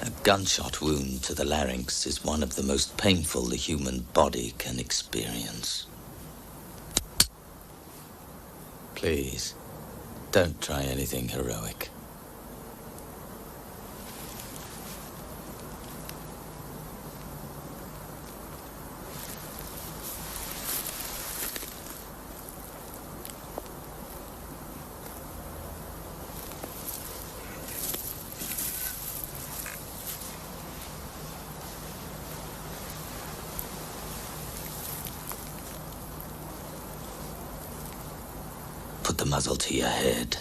A gunshot wound to the larynx is one of the most painful the human body can experience. Please, don't try anything heroic. Put the muzzle to your head.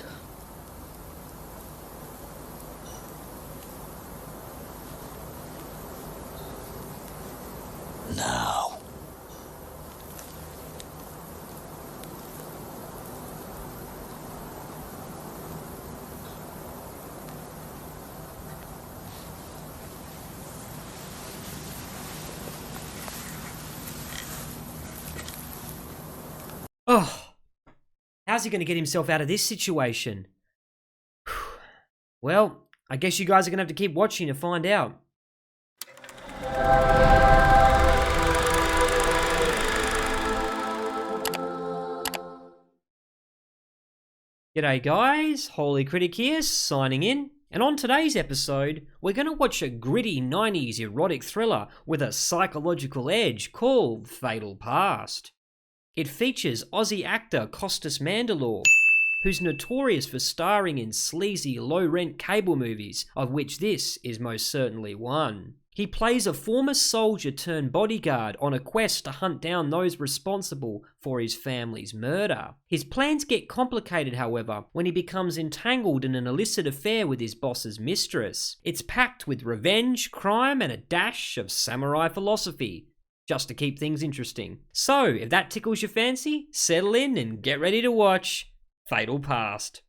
Now. Oh. How's he going to get himself out of this situation? Well, I guess you guys are going to have to keep watching to find out. G'day guys, Holy Critic here, signing in. And on today's episode, we're going to watch a gritty 90s erotic thriller with a psychological edge called Fatal Past. It features Aussie actor Costas Mandylor, who's notorious for starring in sleazy, low-rent cable movies, of which this is most certainly one. He plays a former soldier turned bodyguard on a quest to hunt down those responsible for his family's murder. His plans get complicated, however, when he becomes entangled in an illicit affair with his boss's mistress. It's packed with revenge, crime, and a dash of samurai philosophy, just to keep things interesting. So, if that tickles your fancy, settle in and get ready to watch Fatal Past.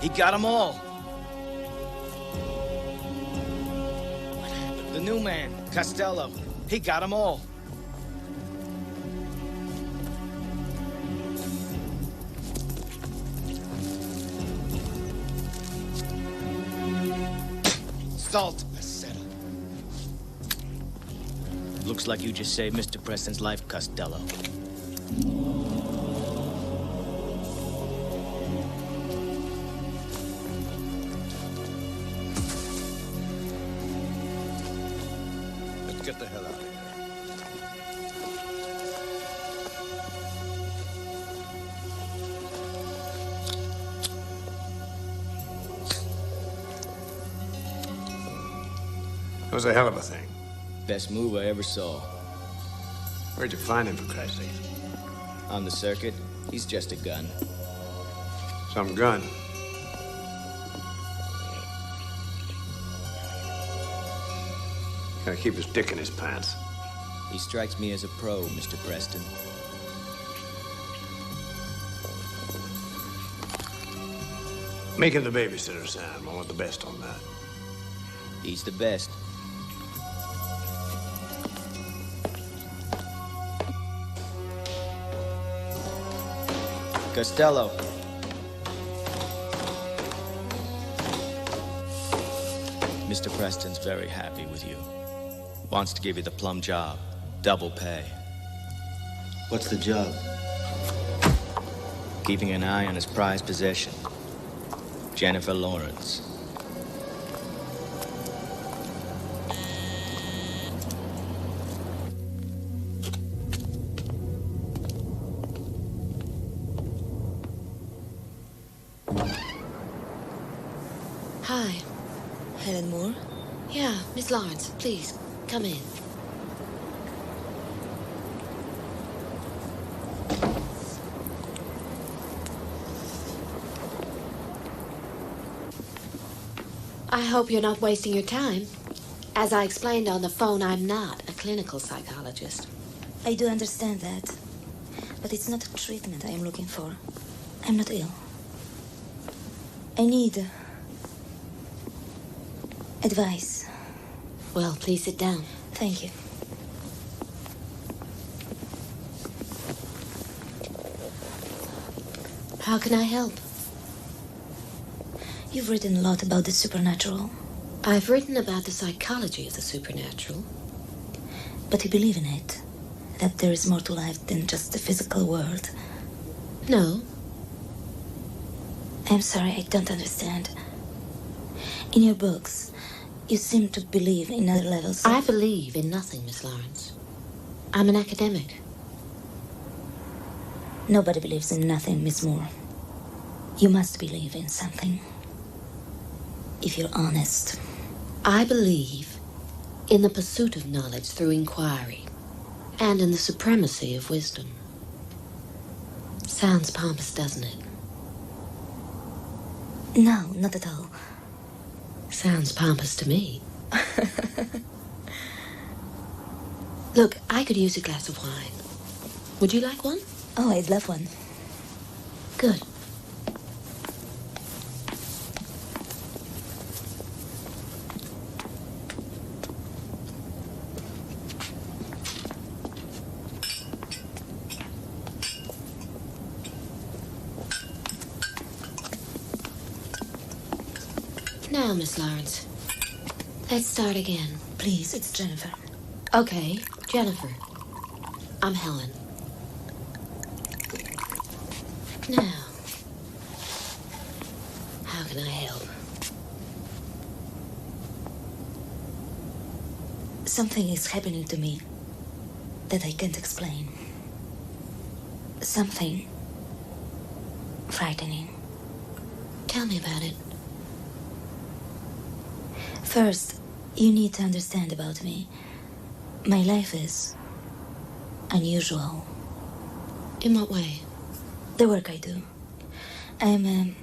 He got them all. What happened? The new man, Costello. He got them all. assault. Looks like you just saved Mr. Preston's life, Costello. Let's get the hell out of here. It was a hell of a thing. Best move I ever saw. Where'd you find him, for Christ's sake? On the circuit, he's just a gun. Some gun. Gotta keep his dick in his pants. He strikes me as a pro, Mr. Preston. Make him the babysitter, Sam. I want the best on that. He's the best. Costello. Mr. Preston's very happy with you. Wants to give you the plum job. Double pay. What's the job? Keeping an eye on his prized possession. Jennifer Lawrence. Hi. Helen Moore? Yeah, Miss Lawrence, please, come in. I hope you're not wasting your time. As I explained on the phone, I'm not a clinical psychologist. I do understand that. But it's not treatment I am looking for. I'm not ill. I need advice. Well, please sit down. Thank you. How can I help? You've written a lot about the supernatural. I've written about the psychology of the supernatural. But you believe in it? That there is more to life than just the physical world? No. I'm sorry, I don't understand. In your books, you seem to believe in other levels of... I believe in nothing, Miss Lawrence. I'm an academic. Nobody believes in nothing, Miss Moore. You must believe in something. If you're honest. I believe in the pursuit of knowledge through inquiry, and in the supremacy of wisdom. Sounds pompous, doesn't it? No, not at all. Sounds pompous to me. Look, I could use a glass of wine. Would you like one? Oh, I'd love one. Good. Now, Miss Lawrence, let's start again. Please, it's Jennifer. Okay, Jennifer. I'm Helen. Now, how can I help? Something is happening to me that I can't explain. Something frightening. Tell me about it. First, you need to understand about me. My life is unusual. In what way? The work I do. I'm,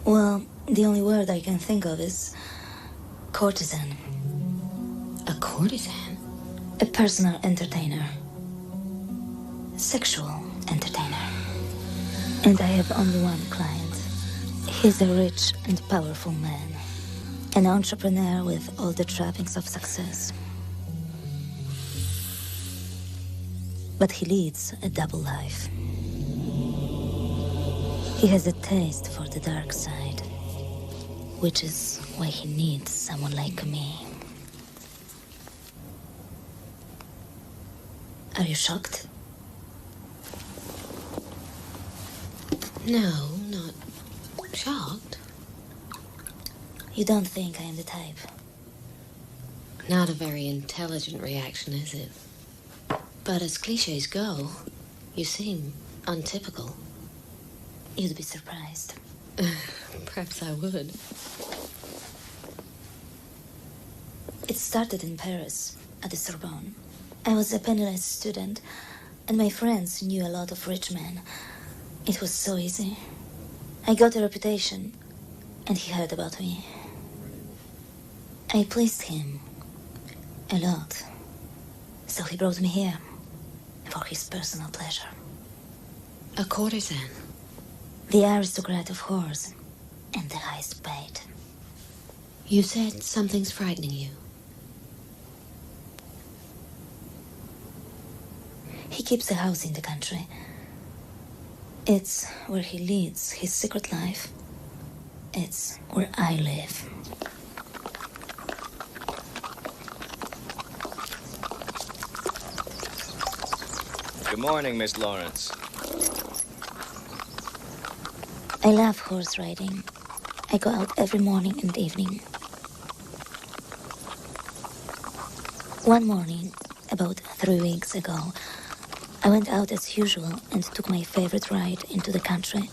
well, the only word I can think of is courtesan. A courtesan? A personal entertainer. Sexual entertainer. And I have only one client. He's a rich and powerful man. An entrepreneur with all the trappings of success. But he leads a double life. He has a taste for the dark side. which is why he needs someone like me. Are you shocked? No, not shocked. You don't think I am the type? Not a very intelligent reaction, is it? But as cliches go, you seem untypical. You'd be surprised. Perhaps I would. It started in Paris, at the Sorbonne. I was a penniless student, and my friends knew a lot of rich men. It was so easy. I got a reputation, and he heard about me. I pleased him a lot, so he brought me here for his personal pleasure. A courtesan. The aristocrat of whores, and the highest paid. You said something's frightening you. He keeps a house in the country. It's where he leads his secret life. It's where I live. Good morning, Miss Lawrence. I love horse riding. I go out every morning and evening. One morning, about 3 weeks ago, I went out as usual and took my favorite ride into the country.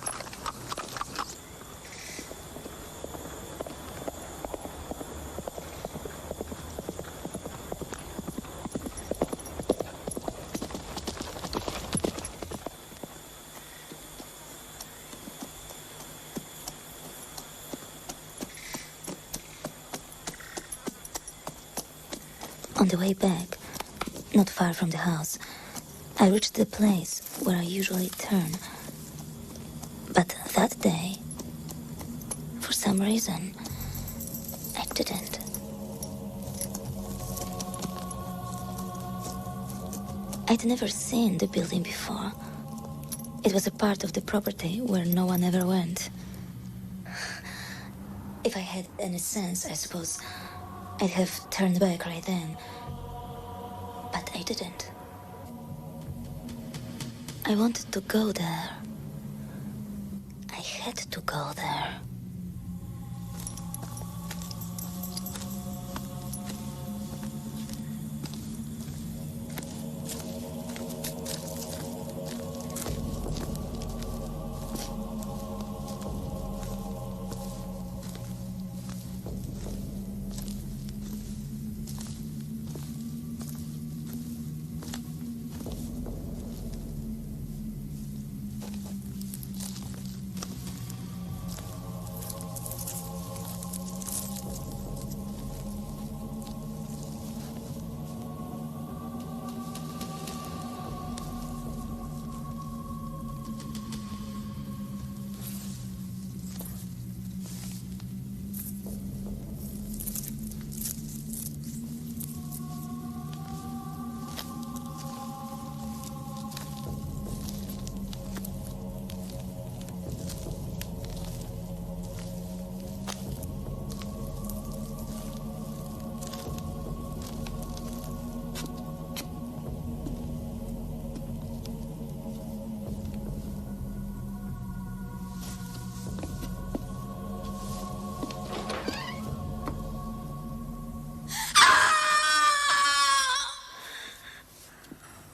On the way back, not far from the house, I reached the place where I usually turn. But that day, for some reason, I didn't. I'd never seen the building before. It was a part of the property where no one ever went. If I had any sense, I suppose I'd have turned back right then. But I didn't. I wanted to go there. I had to go there.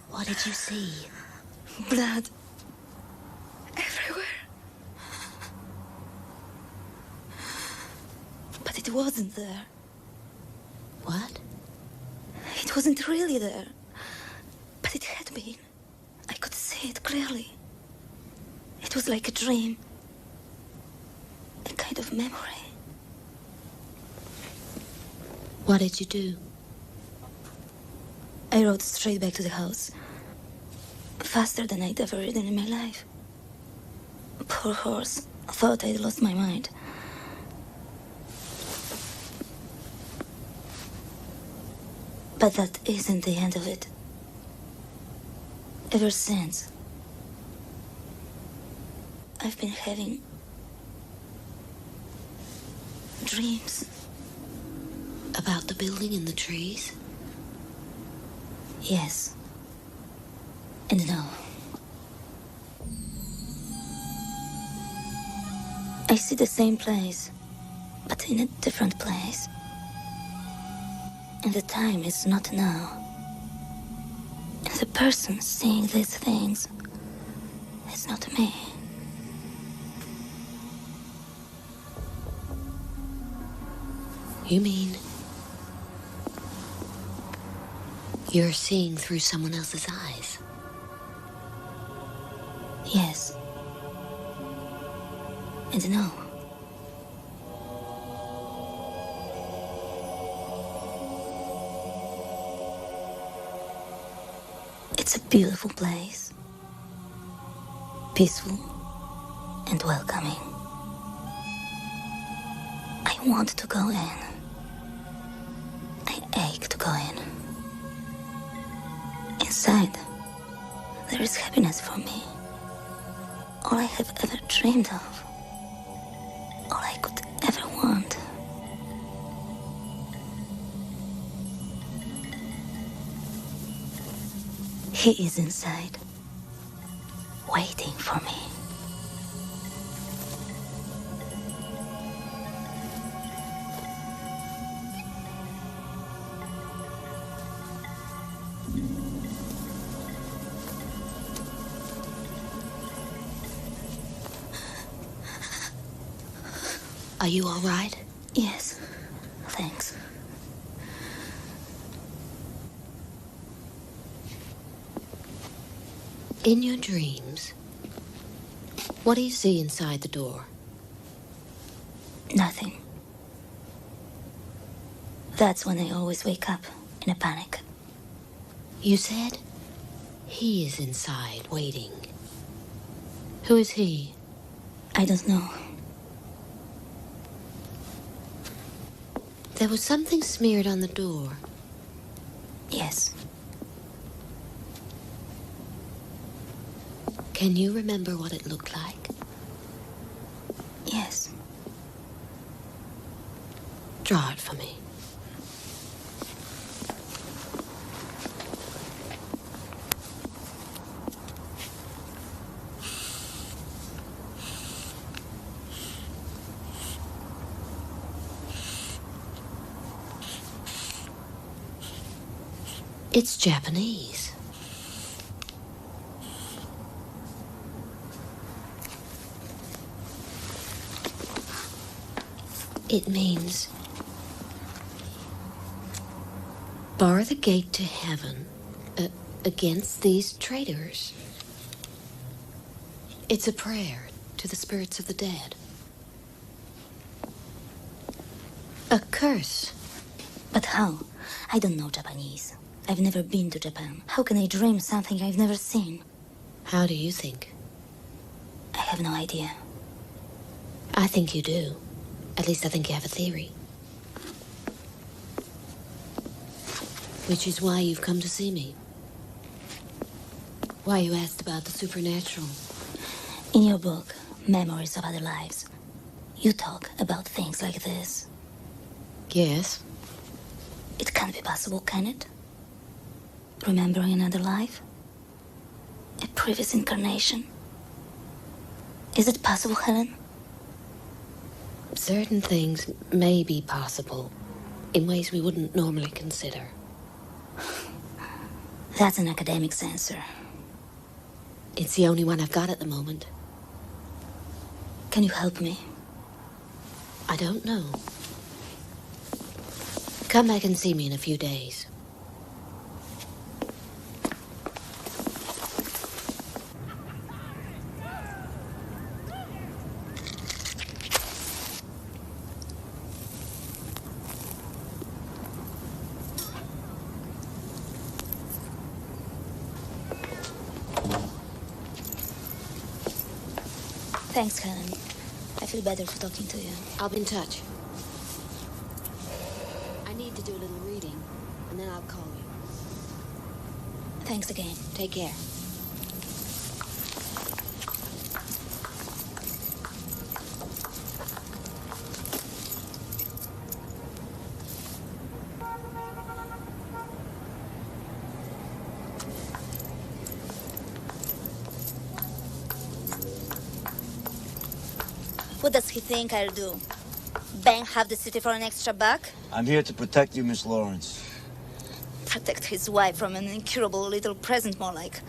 What did you see? Blood. Everywhere. But it wasn't there. What? It wasn't really there. But it had been. I could see it clearly. It was like a dream. A kind of memory. What did you do? I rode straight back to the house. Faster than I'd ever ridden in my life. Poor horse thought I'd lost my mind. But that isn't the end of it. Ever since, I've been having dreams. About the building and the trees? Yes. And no. I see the same place, but in a different place. And the time is not now. And the person seeing these things is not me. You mean you're seeing through someone else's eyes? Yes. And no. It's a beautiful place. Peaceful and welcoming. I want to go in. I ache to go in. Inside, there is happiness for me. All I have ever dreamed of. All I could ever want. He is inside, waiting for me. Are you all right? Yes, thanks. In your dreams, what do you see inside the door? Nothing. That's when I always wake up in a panic. You said he is inside, waiting. Who is he? I don't know. There was something smeared on the door. Yes. Can you remember what it looked like? Yes. Draw it for me. It's Japanese. It means bar the gate to heaven against these traitors. It's a prayer to the spirits of the dead. A curse. But how? I don't know Japanese. I've never been to Japan. How can I dream something I've never seen? How do you think? I have no idea. I think you do. At least I think you have a theory. Which is why you've come to see me. Why you asked about the supernatural. In your book, Memories of Other Lives, you talk about things like this. Yes. It can't be possible, can it? Remembering another life? A previous incarnation? Is it possible, Helen? Certain things may be possible in ways we wouldn't normally consider. That's an academic's answer. It's the only one I've got at the moment. Can you help me? I don't know. Come back and see me in a few days. Thanks, Helen. I feel better for talking to you. I'll be in touch. I need to do a little reading, and then I'll call you. Thanks again. Take care. What does he think I'll do? Bang half the city for an extra buck? I'm here to protect you, Miss Lawrence. Protect his wife from an incurable little present, more like.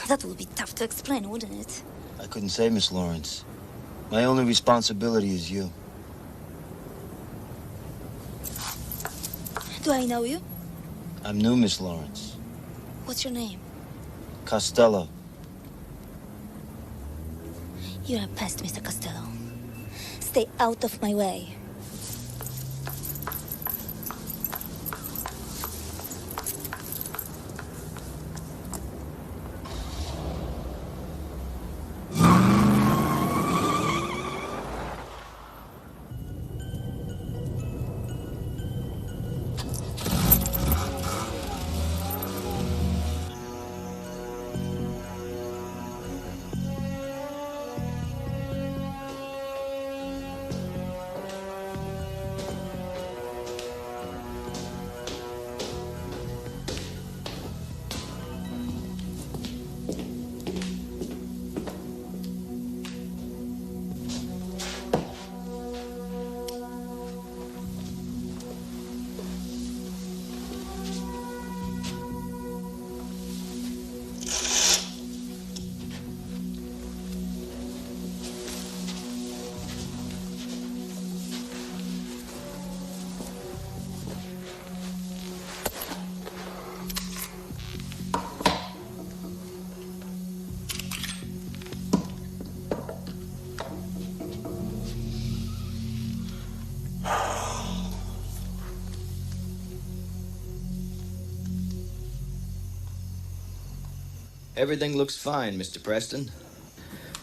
That would be tough to explain, wouldn't it? I couldn't say, Miss Lawrence. My only responsibility is you. Do I know you? I'm new, Miss Lawrence. What's your name? Costello. You're a pest, Mr. Costello. Stay out of my way. Everything looks fine, Mr. Preston.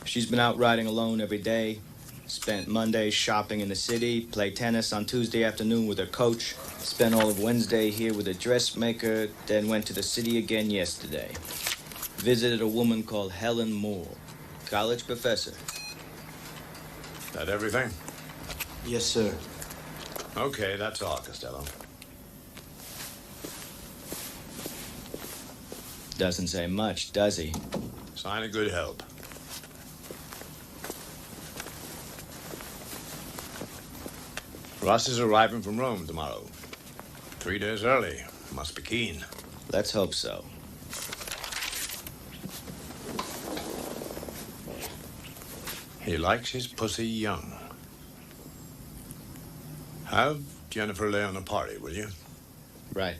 She's been out riding alone every day, spent Monday shopping in the city, played tennis on Tuesday afternoon with her coach, spent all of Wednesday here with a dressmaker, then went to the city again yesterday. Visited a woman called Helen Moore, college professor. That everything? Yes, sir. Okay, that's all, Costello. Doesn't say much, does he? Sign of good help. Ross is arriving from Rome tomorrow. 3 days early. Must be keen. Let's hope so. He likes his pussy young. Have Jennifer lay on the party, will you? Right.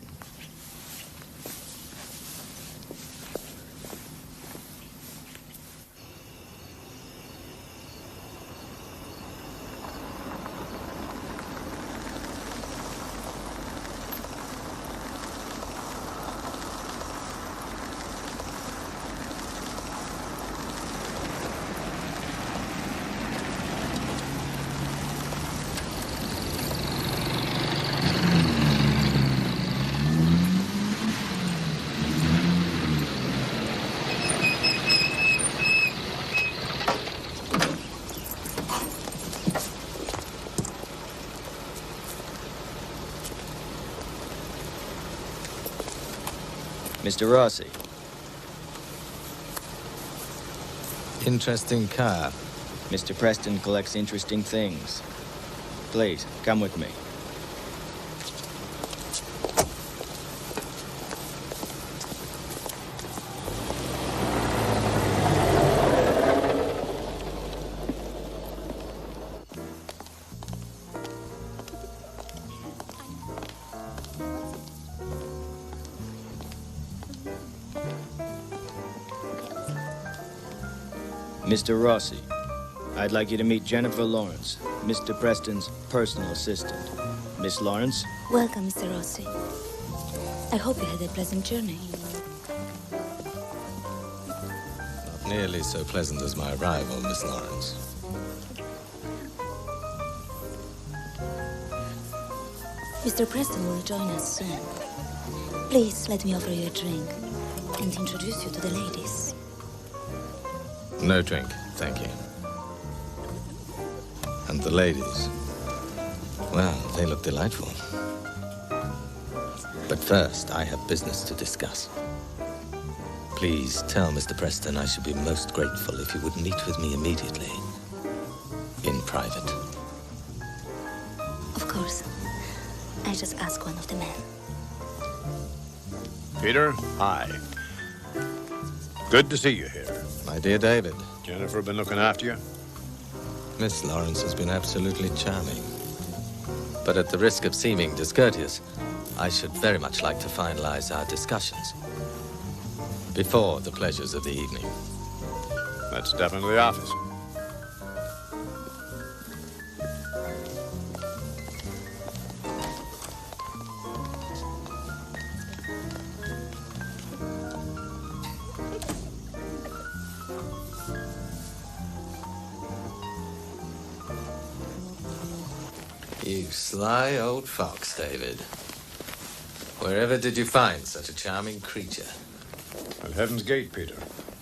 Mr. Rossi. Interesting car. Mr. Preston collects interesting things. Please, come with me. Mr. Rossi, I'd like you to meet Jennifer Lawrence, Mr. Preston's personal assistant. Miss Lawrence? Welcome, Mr. Rossi. I hope you had a pleasant journey. Not nearly so pleasant as my arrival, Miss Lawrence. Mr. Preston will join us soon. Please let me offer you a drink and introduce you to the ladies. No drink, thank you. And the ladies? Well, they look delightful. But first, I have business to discuss. Please tell Mr. Preston I should be most grateful if he would meet with me immediately. In private. Of course. I just asked one of the men. Peter, hi. Good to see you here. My dear David. Jennifer been looking after you? Miss Lawrence has been absolutely charming. But at the risk of seeming discourteous, I should very much like to finalize our discussions before the pleasures of the evening. Let's step into the office. You sly old fox, David. Wherever did you find such a charming creature? At Heaven's Gate, Peter.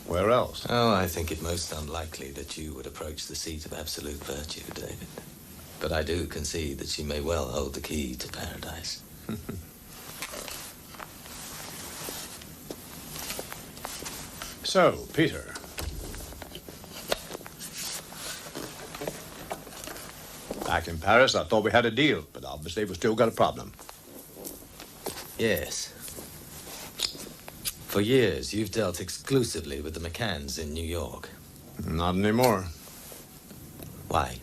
Where else? Oh, I think it most unlikely that you would approach the seat of absolute virtue, David. But I do concede that she may well hold the key to paradise. So, Peter. Back in Paris, I thought we had a deal, but obviously we've still got a problem. Yes. For years, you've dealt exclusively with the McCanns in New York. Not anymore. Why?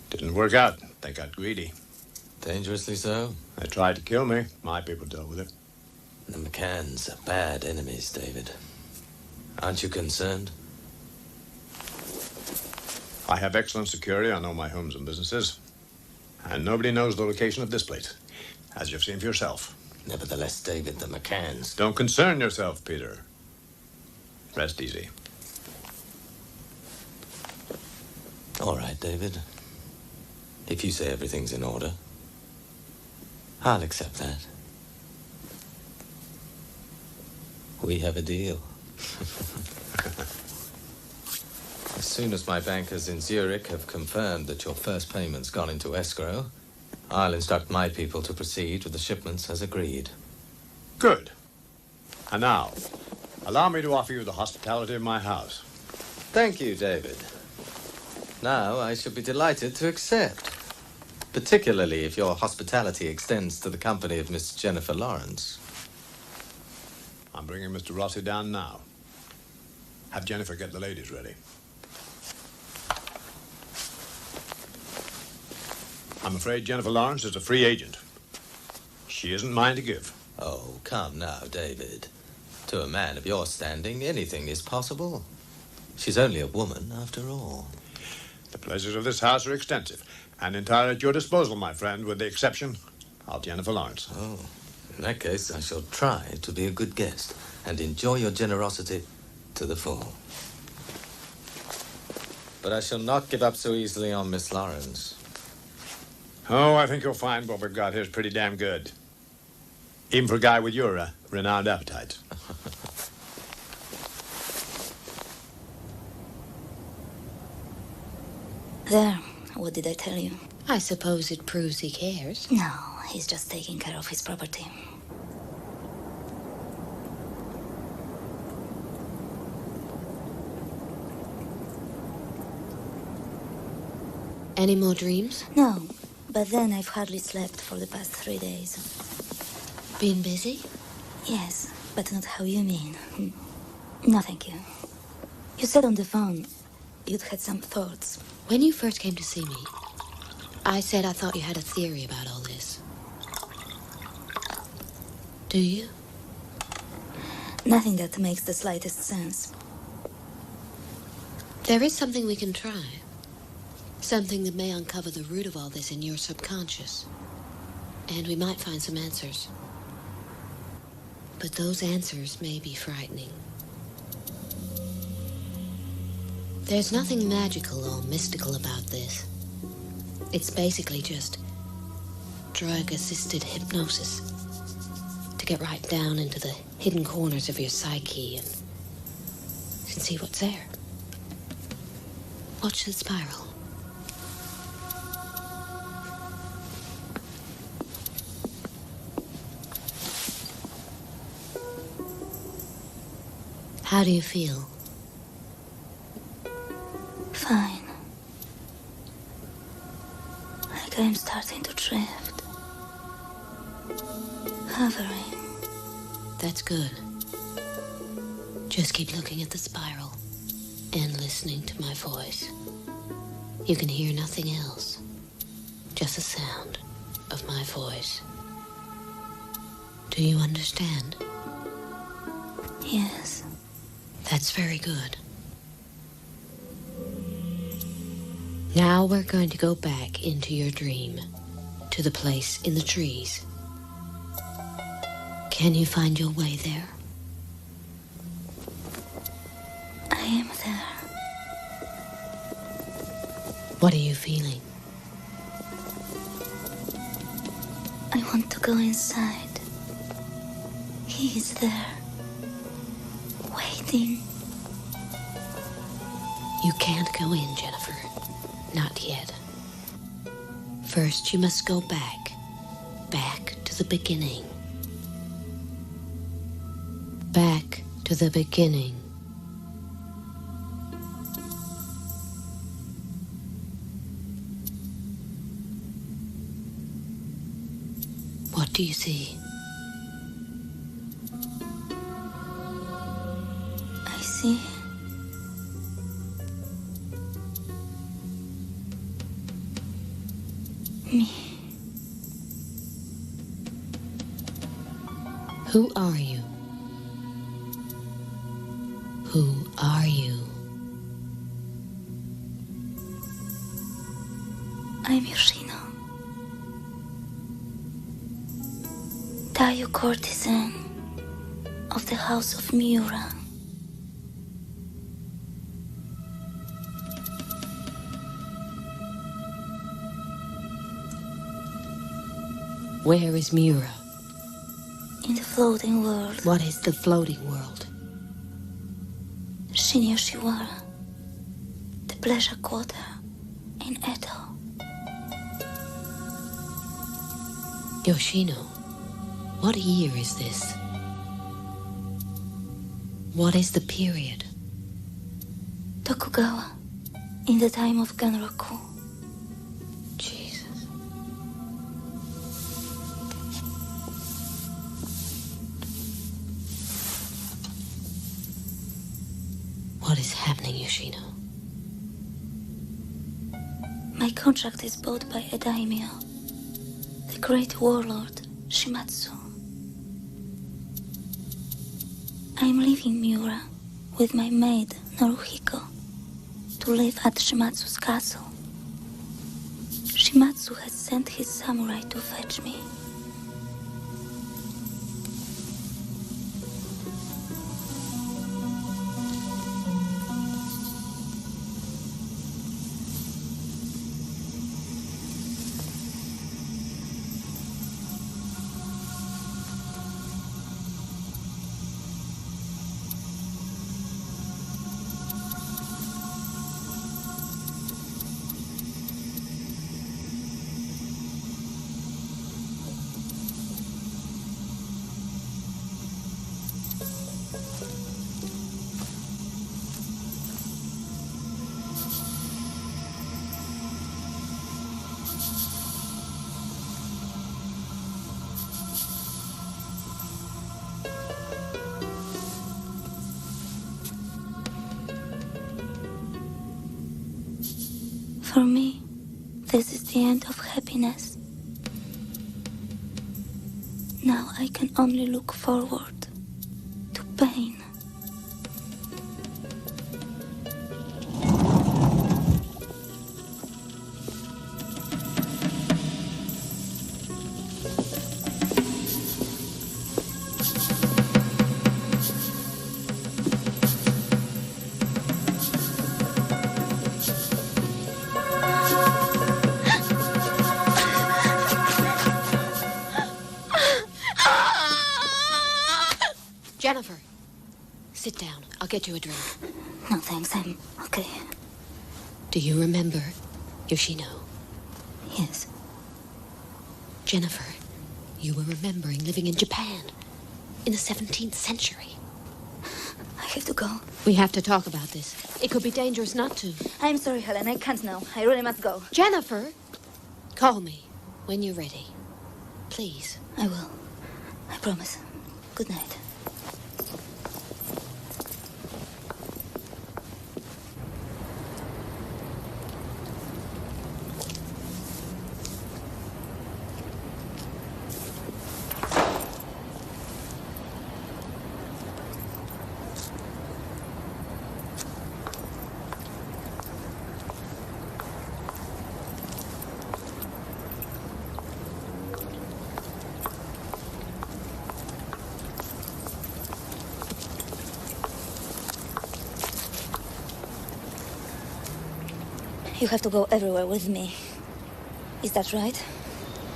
Didn't work out. They got greedy. Dangerously so? They tried to kill me. My people dealt with it. The McCanns are bad enemies, David. Aren't you concerned? I have excellent security on all my homes and businesses. And nobody knows the location of this place, as you've seen for yourself. Nevertheless, David, the McCanns... Don't concern yourself, Peter. Rest easy. All right, David. If you say everything's in order, I'll accept that. We have a deal. As soon as my bankers in Zurich have confirmed that your first payment's gone into escrow, I'll instruct my people to proceed with the shipments as agreed. Good. And now, allow me to offer you the hospitality of my house. Thank you, David. Now I should be delighted to accept, particularly if your hospitality extends to the company of Miss Jennifer Lawrence. I'm bringing Mr. Rossi down now. Have Jennifer get the ladies ready. I'm afraid Jennifer Lawrence is a free agent. She isn't mine to give. Oh, come now, David. To a man of your standing, anything is possible. She's only a woman, after all. The pleasures of this house are extensive, and entirely at your disposal, my friend, with the exception of Jennifer Lawrence. Oh, in that case, I shall try to be a good guest and enjoy your generosity to the full. But I shall not give up so easily on Miss Lawrence. Oh, I think you'll find what we've got here is pretty damn good. Even for a guy with your renowned appetite. There, what did I tell you? I suppose it proves he cares. No, he's just taking care of his property. Any more dreams? No, but then I've hardly slept for the past 3 days. Been busy? Yes, but not how you mean. No, thank you. You said on the phone you'd had some thoughts. When you first came to see me, I said I thought you had a theory about all this. Do you? Nothing that makes the slightest sense. There is something we can try. Something that may uncover the root of all this in your subconscious. And we might find some answers. But those answers may be frightening. There's nothing magical or mystical about this. It's basically just drug-assisted hypnosis. To get right down into the hidden corners of your psyche and see what's there. Watch the spiral. How do you feel? Fine. like I'm starting to drift. Hovering. That's good. Just keep looking at the spiral and listening to my voice. You can hear nothing else. Just the sound of my voice. Do you understand? Yes. That's very good. Now we're going to go back into your dream, to the place in the trees. Can you find your way there? I am there. What are you feeling? I want to go inside. He is there, waiting. You can't go in, Jennifer. Not yet. First, you must go back. Back to the beginning. Back to the beginning. What do you see? I see. Me. Who are you? Who are you? I'm Yoshino. Dayu courtesan of the house of Miura. Where is Miura? In the floating world. What is the floating world? Shin Yoshiwara. The pleasure quarter in Edo. Yoshino, what year is this? What is the period? Tokugawa. In the time of Genroku. What is happening, Yoshino? My contract is bought by a daimyo, the great warlord, Shimatsu. I am leaving Miura with my maid, Noruhiko, to live at Shimatsu's castle. Shimatsu has sent his samurai to fetch me. For me, this is the end of happiness. Now I can only look forward to pain. Jennifer, sit down. I'll get you a drink. No, thanks. I'm okay. Do you remember Yoshino? Yes. Jennifer, you were remembering living in Japan in the 17th century. I have to go. We have to talk about this. It could be dangerous not to. I'm sorry, Helen. I can't now. I really must go. Jennifer, Call me when you're ready. Please. I will. I promise. Good night. You have to go everywhere with me. Is that right?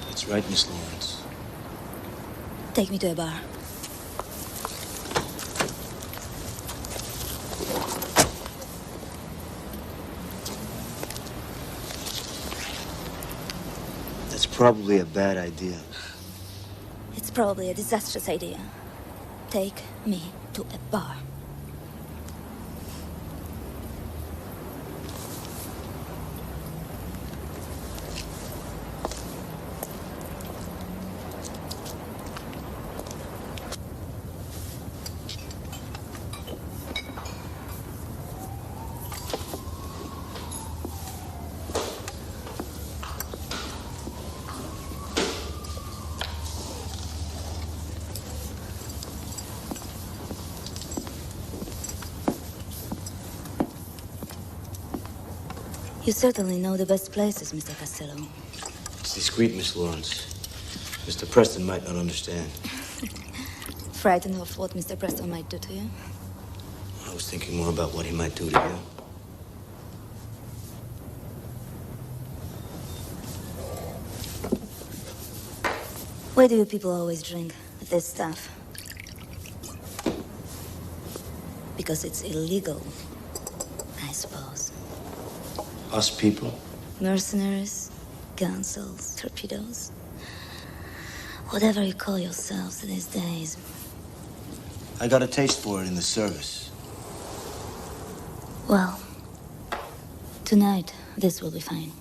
That's right, Miss Lawrence. Take me to a bar. That's probably a bad idea. It's probably a disastrous idea. Take me to a bar. You certainly know the best places, Mr. Costello. It's discreet, Miss Lawrence. Mr. Preston might not understand. Frightened of what Mr. Preston might do to you? I was thinking more about what he might do to you. Why do you people always drink this stuff? Because it's illegal, I suppose. Us people? Mercenaries, councils, torpedoes. Whatever you call yourselves these days. I got a taste for it in the service. Well, tonight, this will be fine.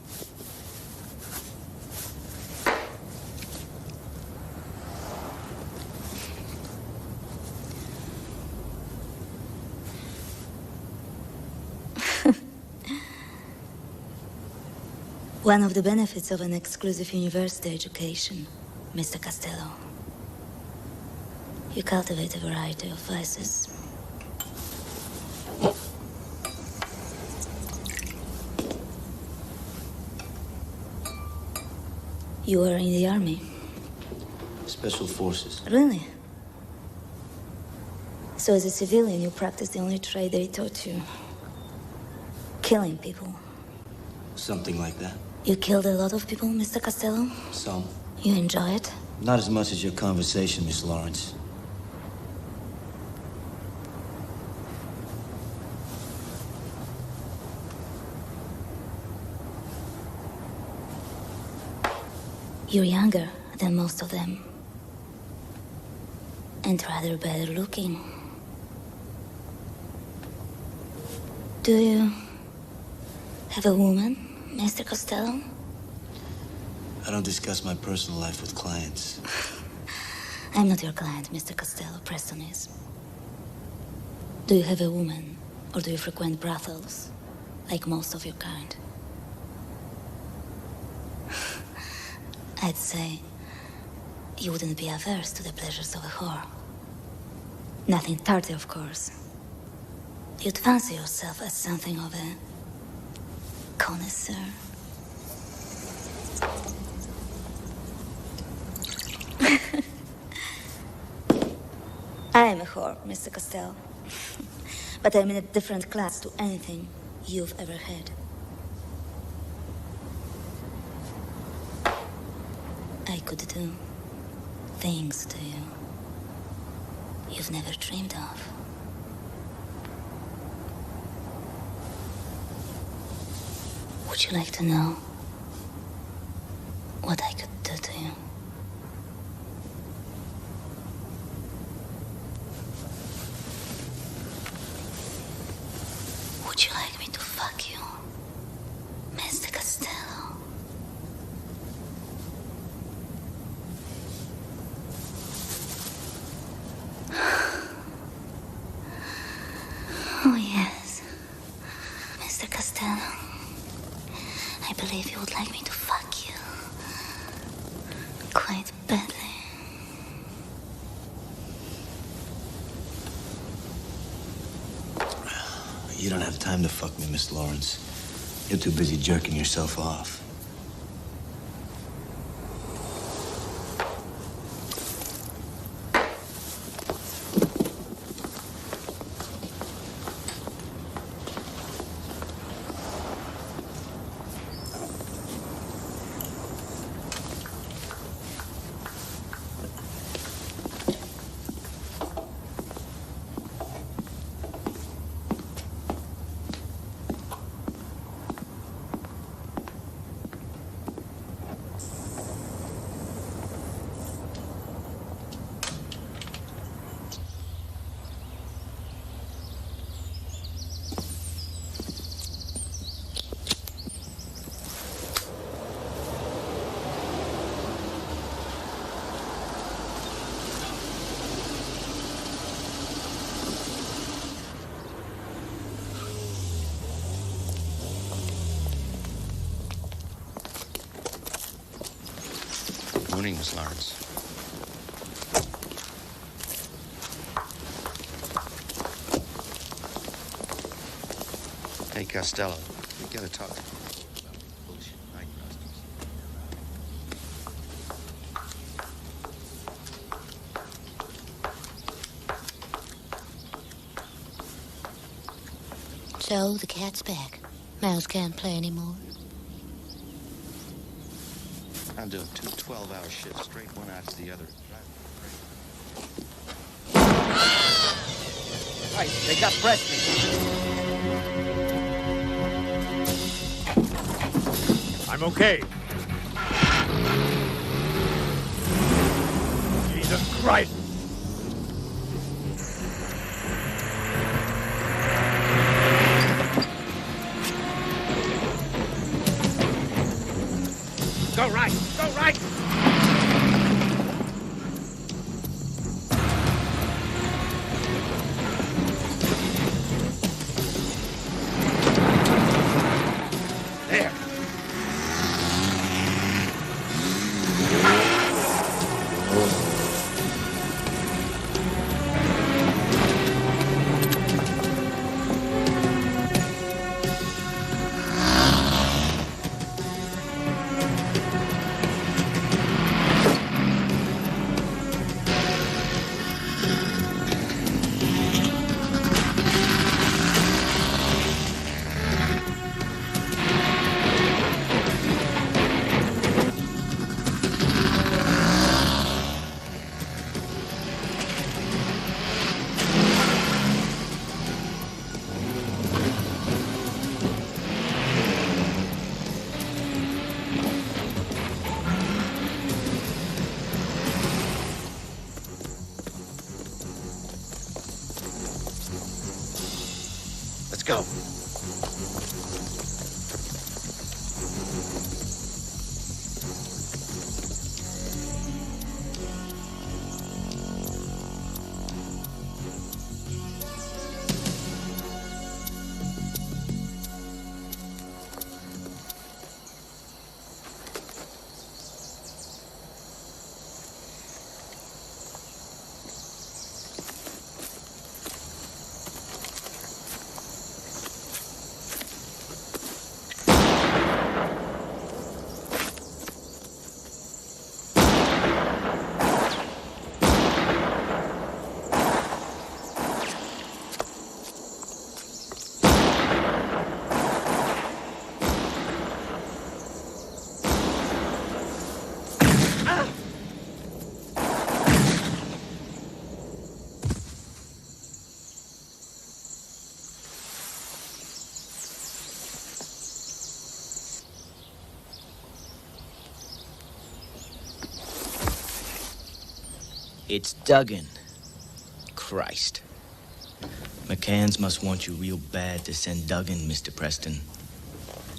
One of the benefits of an exclusive university education, Mr. Costello. You cultivate a variety of vices. You were in the army. Special forces. Really? So as a civilian, you practiced the only trade they taught you. Killing people. Something like that. You killed a lot of people, Mr. Costello? Some. You enjoy it? Not as much as your conversation, Miss Lawrence. You're younger than most of them. And rather better looking. Do you have a woman, Mr. Costello? I don't discuss my personal life with clients. I'm not your client, Mr. Costello. Preston is. Do you have a woman, or do you frequent brothels, like most of your kind? I'd say you wouldn't be averse to the pleasures of a whore. Nothing tarty, of course. You'd fancy yourself as something of a connoisseur. I am a whore, Mr. Costello. But I'm in a different class to anything you've ever had. I could do things to you you've never dreamed of. Would you like to know what I could do to you? Would you like me to fuck you, Mr. Costello? Preston. I believe you would like me to fuck you. Quite badly. You don't have time to fuck me, Miss Lawrence. You're too busy jerking yourself off. Morning, Miss Lawrence. Hey, Costello, we gotta talk. Bullshit night So, the cat's back. Mouse can't play anymore. I'm doing 2 12-hour shifts straight, one after the other. Right, they got Preston. I'm okay. Jesus Christ! Go right! Go right! There! Let's go. It's Duggan. Christ. McCann's must want you real bad to send Duggan, Mr. Preston.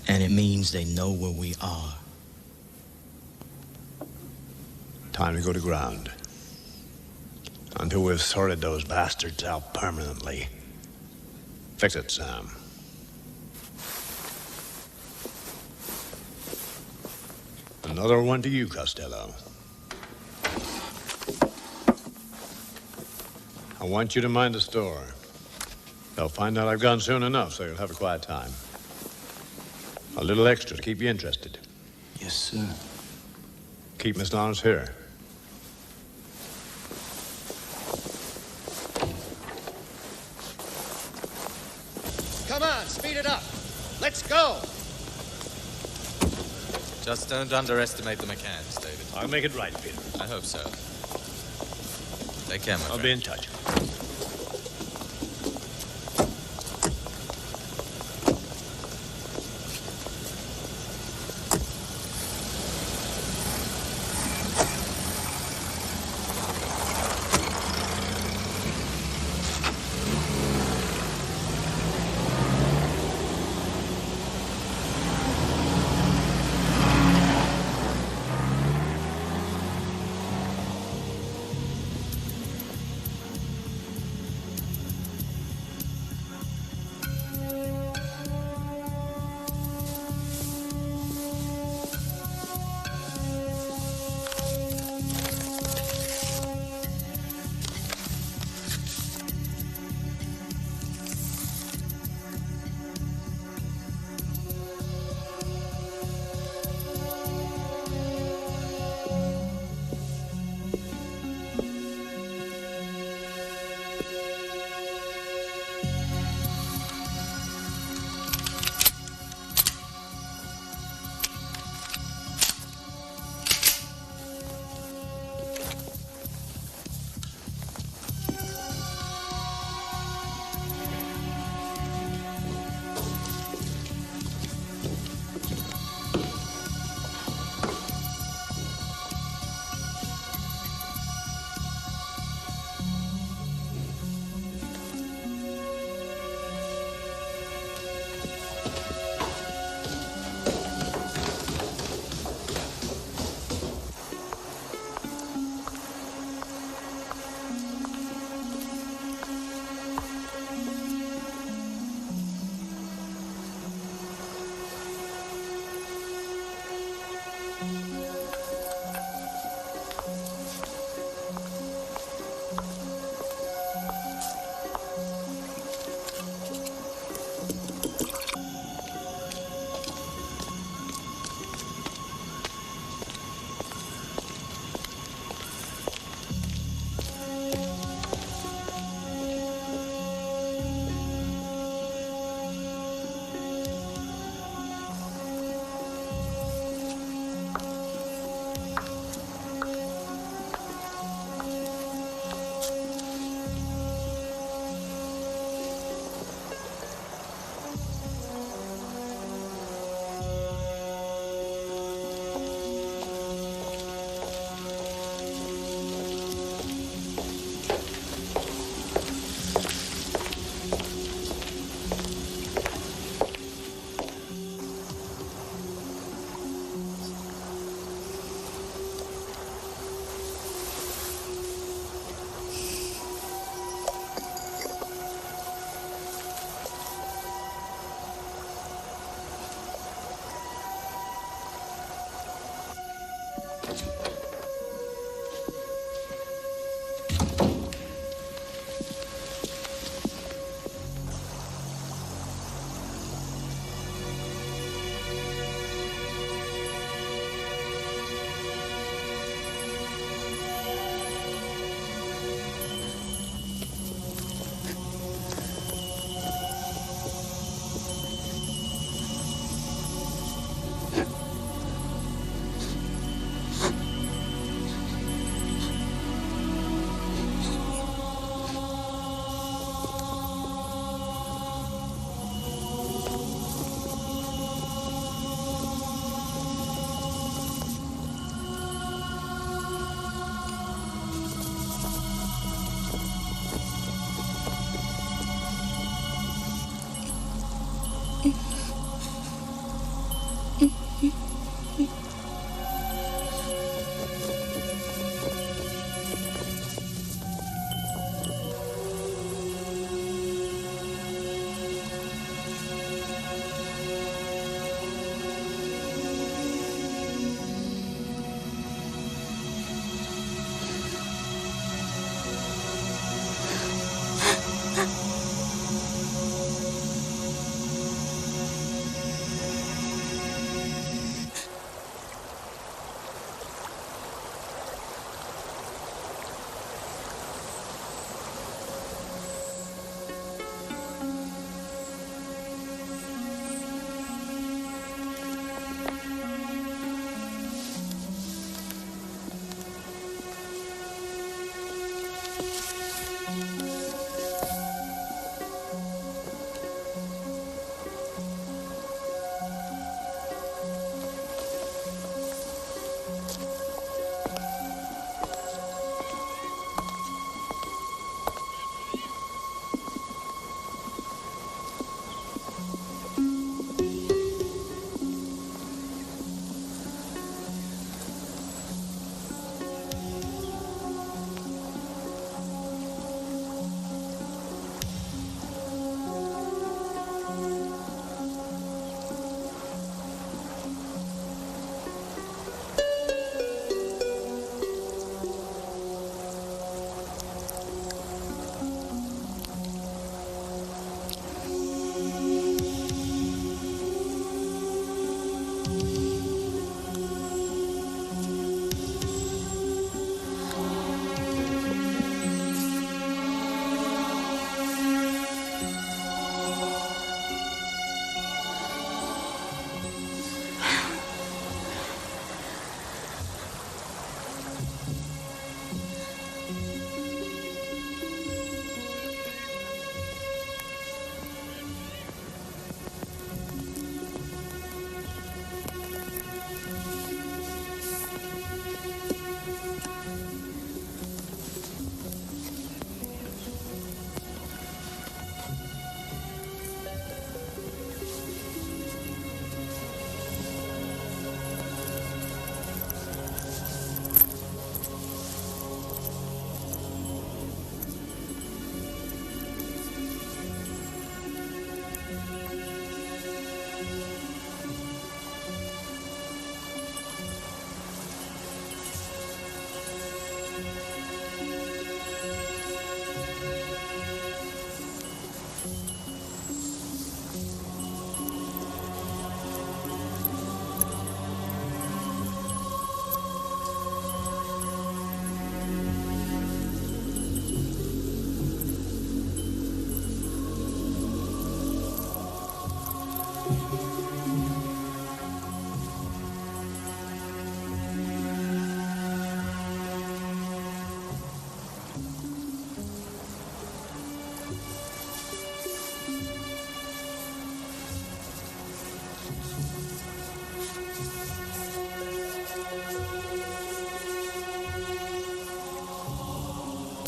And it means they know where we are. Time to go to ground. Until we've sorted those bastards out permanently. Fix it, Sam. Another one to you, Costello. I want you to mind the store. They'll find out I've gone soon enough, so you'll have a quiet time. A little extra to keep you interested. Yes, sir. Keep Miss Lawrence here. Come on, speed it up. Let's go. Just don't underestimate the mechanics, David. I'll make it right, Peter. I hope so. Take care, my friend. I'll be in touch.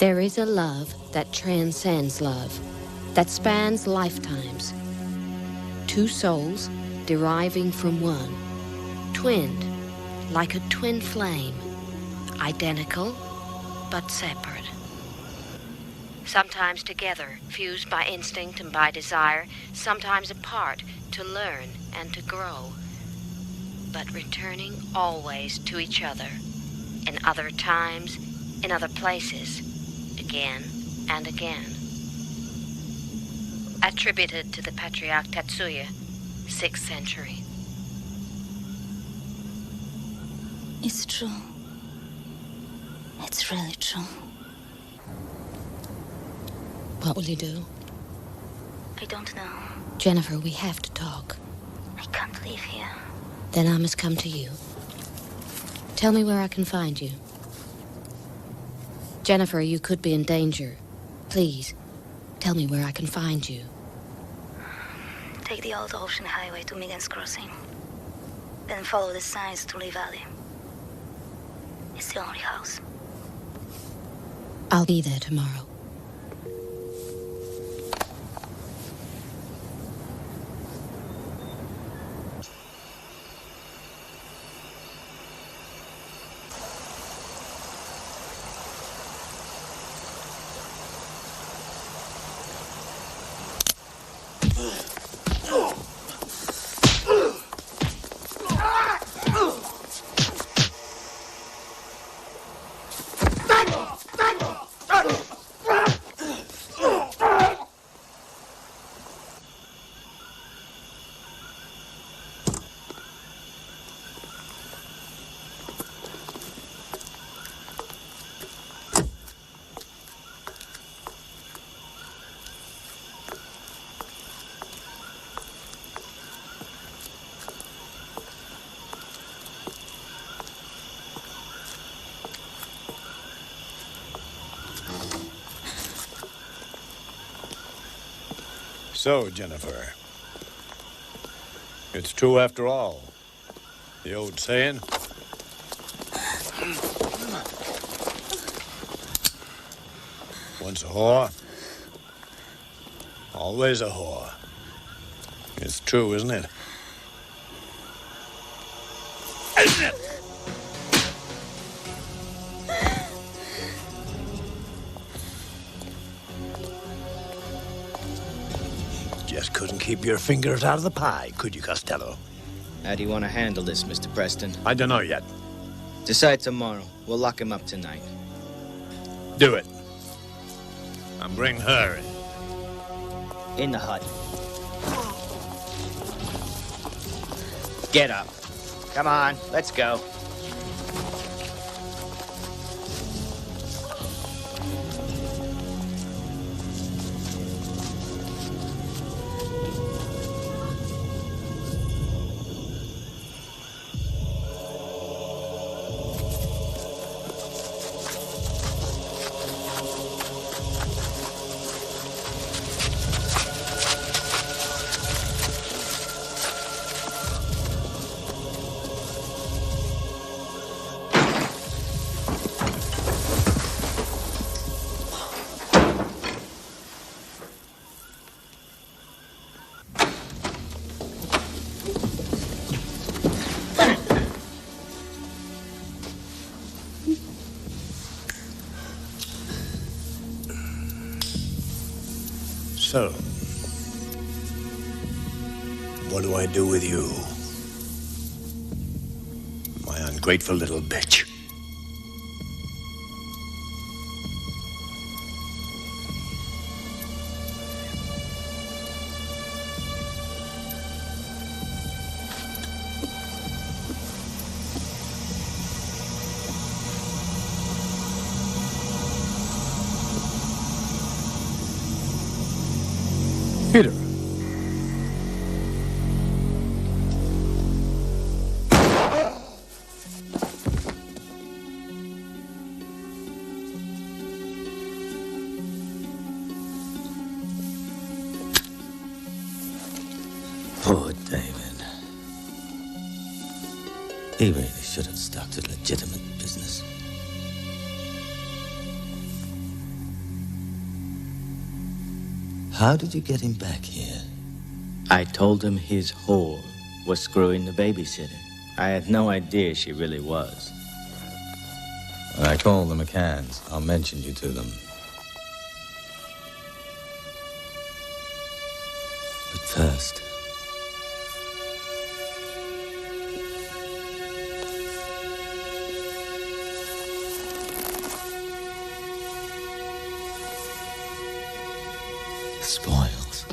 There is a love that transcends love, that spans lifetimes. Two souls deriving from one, twinned like a twin flame, identical but separate. Sometimes together, fused by instinct and by desire, sometimes apart to learn and to grow, but returning always to each other, in other times, in other places, again and again. Attributed to the patriarch Tatsuya, 6th century. It's true. It's really true. What will you do? I don't know. Jennifer, we have to talk. I can't leave here. Then I must come to you. Tell me where I can find you. Jennifer, you could be in danger. Please, tell me where I can find you. Take the old ocean highway to Megan's Crossing. Then follow the signs to Lee Valley. It's the only house. I'll be there tomorrow. So, Jennifer, it's true after all. The old saying? Once a whore, always a whore. It's true, isn't it? Isn't it? Just couldn't keep your fingers out of the pie, could you, Costello? How do you want to handle this, Mr. Preston? I don't know yet. Decide tomorrow. We'll lock him up tonight. Do it. And bring her in. In the hut. Get up. Come on, let's go. So, what do I do with you? My ungrateful little bitch. Peter. Poor David. He really should have stuck to legitimate business. how did you get him back here? I told him his whore was screwing the babysitter. I had no idea she really was. When I call the McCanns, I'll mention you to them. But first... spoils.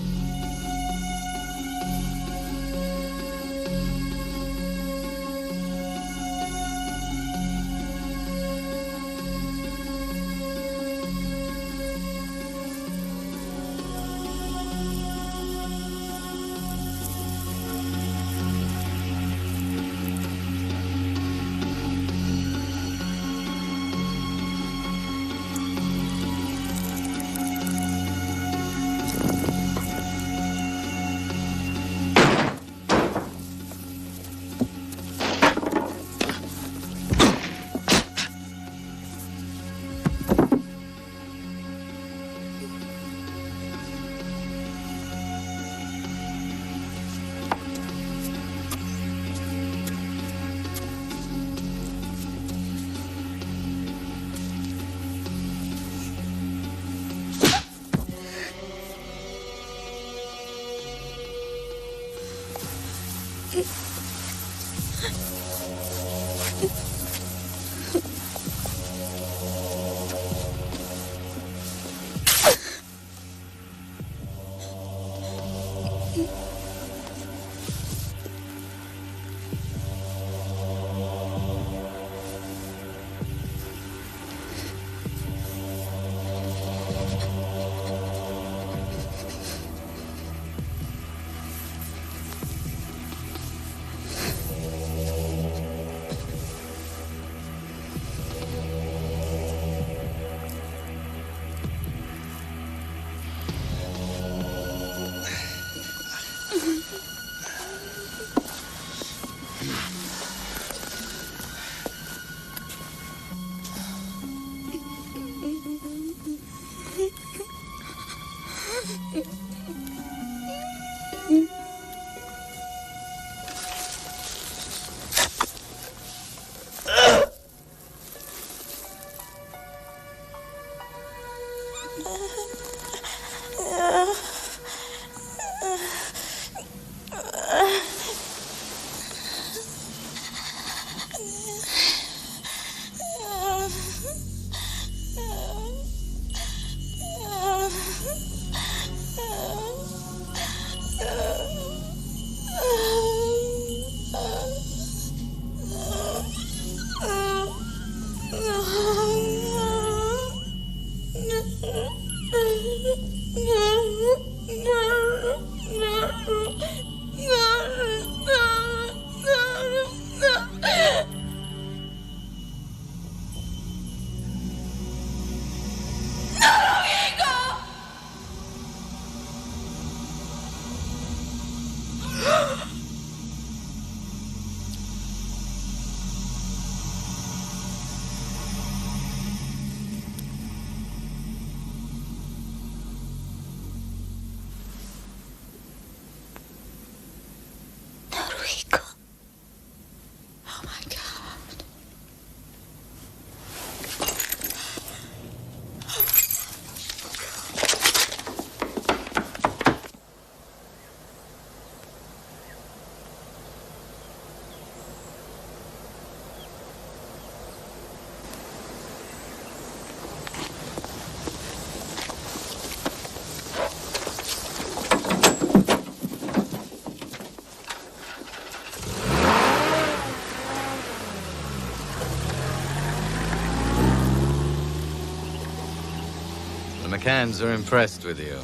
The McCanns are impressed with you.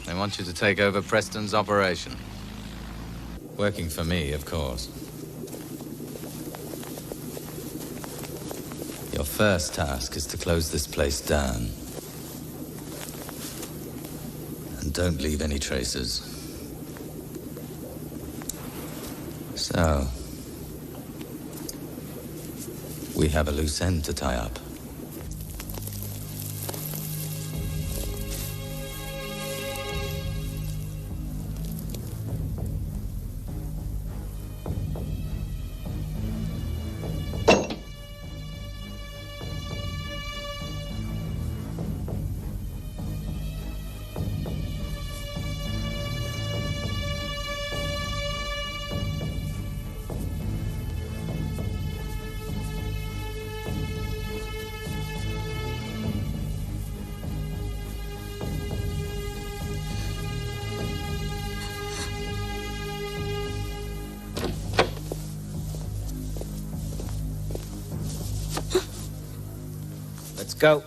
They want you to take over Preston's operation. Working for me, of course. Your first task is to close this place down. And don't leave any traces. So, we have a loose end to tie up. Go.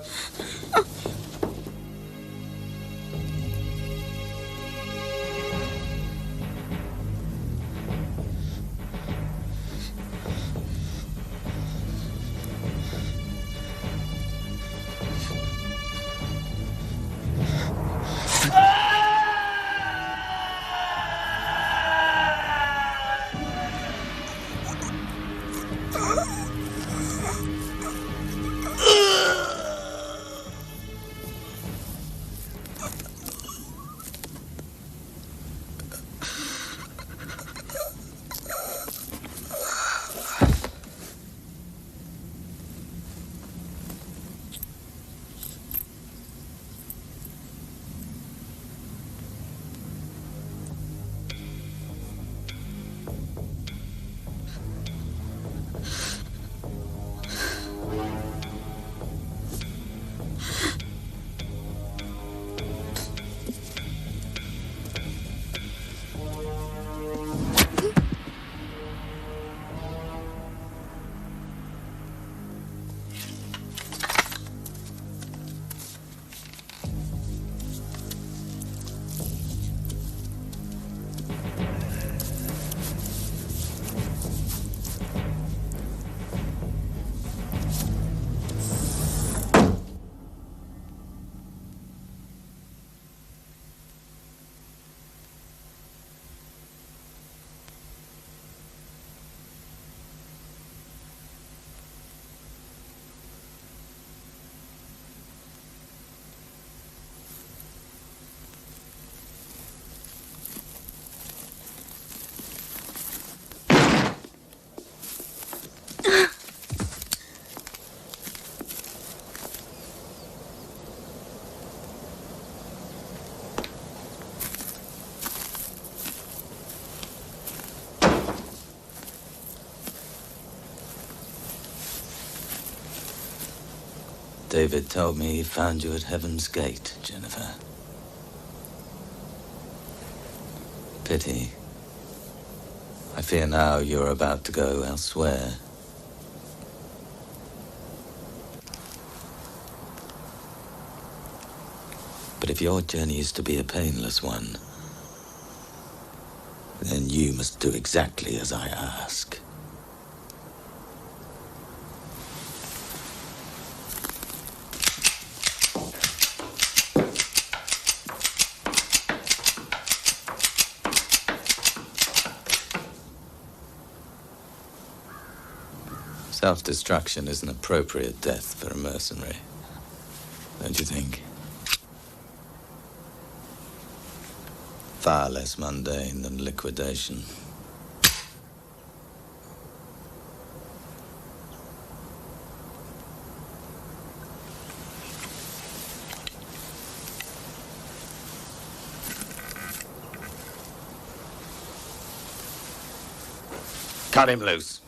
David told me he found you at Heaven's Gate, Jennifer. Pity. I fear now you're about to go elsewhere. But if your journey is to be a painless one, then you must do exactly as I ask. Self-destruction is an appropriate death for a mercenary, don't you think? Far less mundane than liquidation. Cut him loose.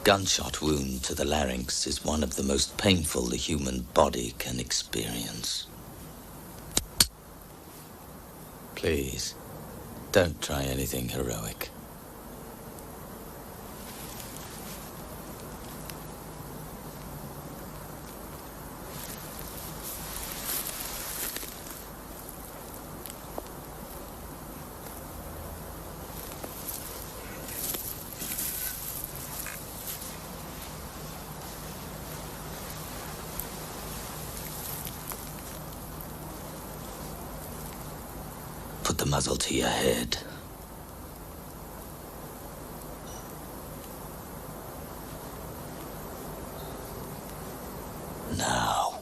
Gunshot wound to the larynx is one of the most painful the human body can experience. Please, don't try anything heroic. Put the muzzle to your head. Now.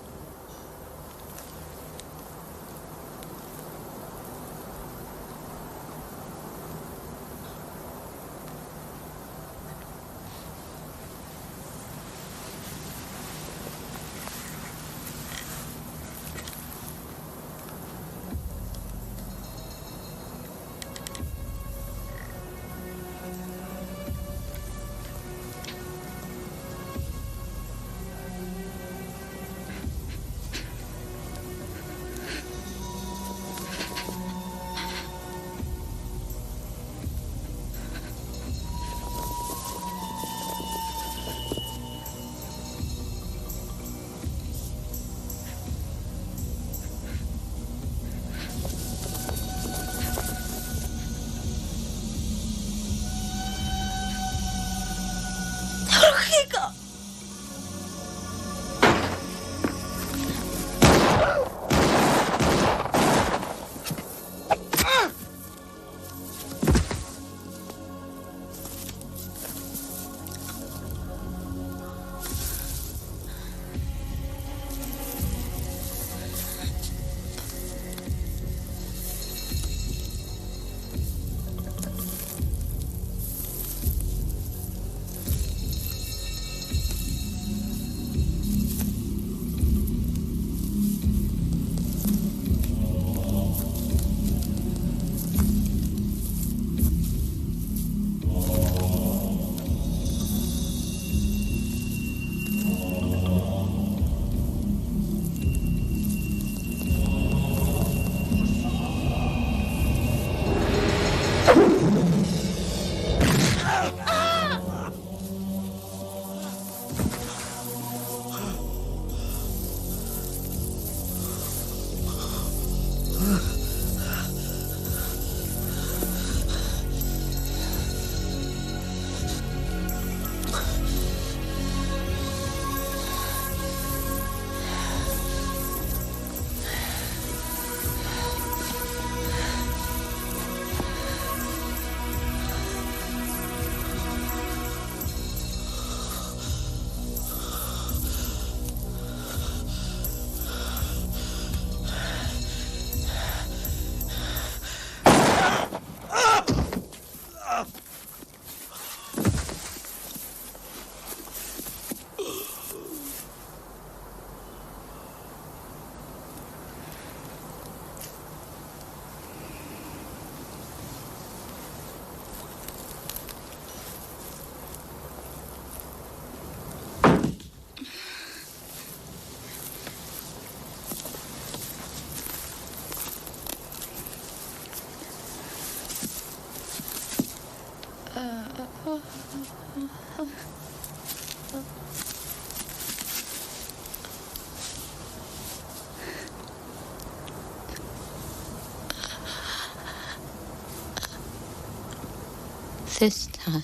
This time,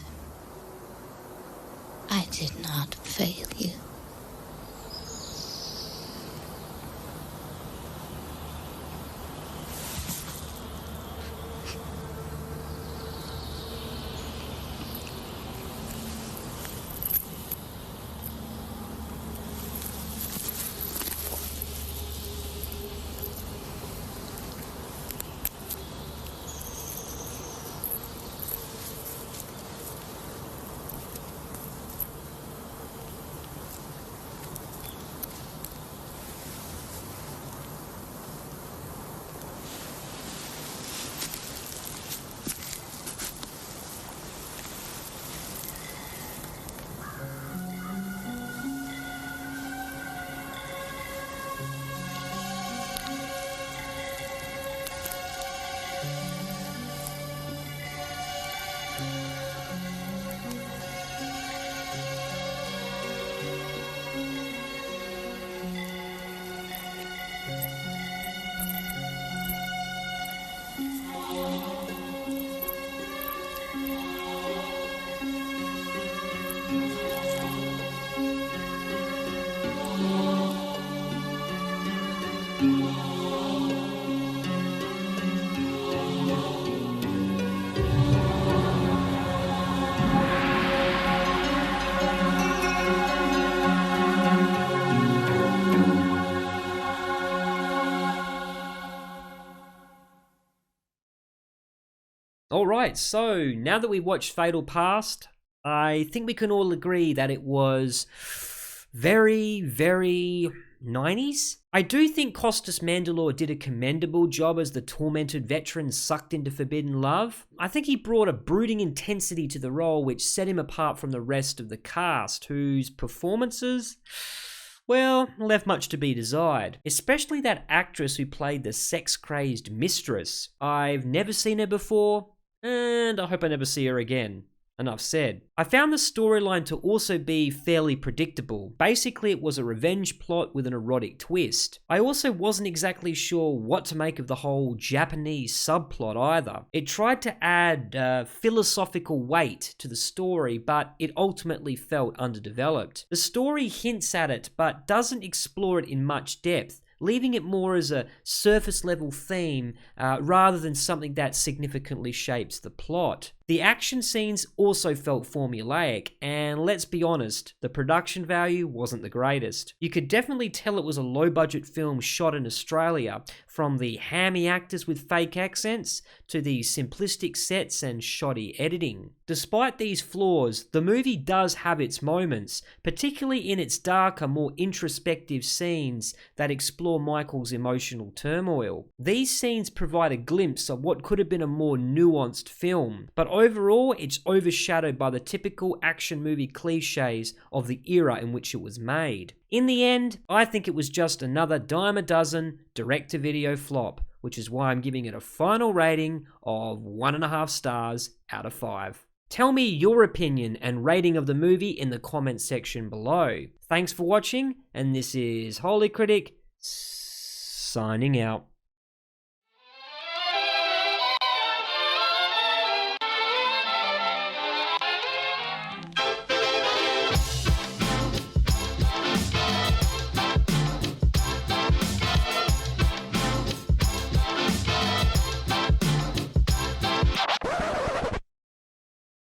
I did not fail you. Alright, so now that we watched Fatal Past, I think we can all agree that it was very, very 90s. I do think Costas Mandylor did a commendable job as the tormented veteran sucked into forbidden love. I think he brought a brooding intensity to the role which set him apart from the rest of the cast, whose performances, well, left much to be desired. Especially that actress who played the sex-crazed mistress. I've never seen her before, and I hope I never see her again. Enough said. I found the storyline to also be fairly predictable. Basically, it was a revenge plot with an erotic twist. I also wasn't exactly sure what to make of the whole Japanese subplot either. It tried to add philosophical weight to the story, but it ultimately felt underdeveloped. The story hints at it, but doesn't explore it in much depth, leaving it more as a surface level theme rather than something that significantly shapes the plot. The action scenes also felt formulaic, and let's be honest, the production value wasn't the greatest. You could definitely tell it was a low-budget film shot in Australia, from the hammy actors with fake accents to the simplistic sets and shoddy editing. Despite these flaws, the movie does have its moments, particularly in its darker, more introspective scenes that explore Michael's emotional turmoil. These scenes provide a glimpse of what could have been a more nuanced film, but overall, it's overshadowed by the typical action movie cliches of the era in which it was made. In the end, I think it was just another dime a dozen direct-to-video flop, which is why I'm giving it a final rating of 1.5 stars out of 5. Tell me your opinion and rating of the movie in the comments section below. Thanks for watching, and this is Holy Critic signing out.